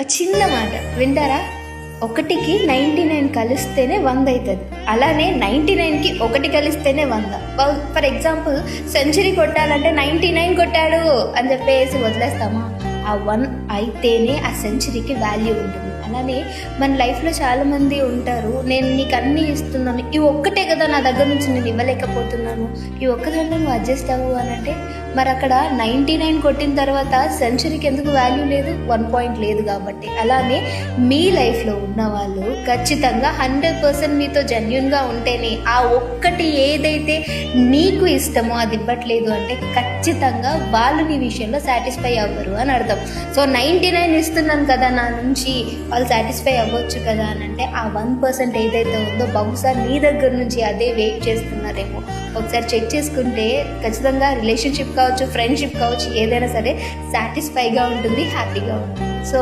ఒక చిన్న మాట వింటారా? 1కి 99 కలిస్తేనే 100 అవుతుంది. అలానే 99కి 1 కలిస్తేనే 100. ఫర్ ఎగ్జాంపుల్ సెంచరీ కొట్టాలంటే 99 కొట్టాడు అని చెప్పేసి వదిలేస్తామా? ఆ 1 అయితేనే ఆ సెంచరీకి వాల్యూ ఉంటుంది. అలానే మన లైఫ్లో చాలామంది ఉంటారు, నేను నీకు అన్నీ ఇస్తున్నాను, ఈ ఒక్కటే కదా నా దగ్గర నుంచి నేను ఇవ్వలేకపోతున్నాను, ఈ ఒక్కదాంట్లో నువ్వు అడ్జస్ట్ అవ్వు అని అంటే, మరి అక్కడ 99 కొట్టిన తర్వాత సెంచరీకి ఎందుకు వాల్యూ లేదు? 1 పాయింట్ లేదు కాబట్టి. అలానే మీ లైఫ్లో ఉన్న వాళ్ళు ఖచ్చితంగా 100% మీతో జెన్యూన్గా ఉంటేనే, ఆ ఒక్కటి ఏదైతే నీకు ఇష్టమో అది ఇవ్వట్లేదు అంటే ఖచ్చితంగా వాళ్ళు నీ విషయంలో సాటిస్ఫై అవ్వరు అని అర్థం. సో 99 ఇస్తున్నాను కదా నా నుంచి, వాళ్ళు సాటిస్ఫై అవ్వచ్చు కదా అని అంటే, ఆ 1% ఏదైతే ఉందో బహుశా నీ దగ్గర నుంచి అదే వెయిట్ చేస్తున్నారేమో. ఒకసారి చెక్ చేసుకుంటే ఖచ్చితంగా రిలేషన్షిప్ కావచ్చు, ఫ్రెండ్షిప్ కావచ్చు, ఏదైనా సరే సాటిస్ఫైగా ఉంటుంది, హ్యాపీగా ఉంటుంది. సో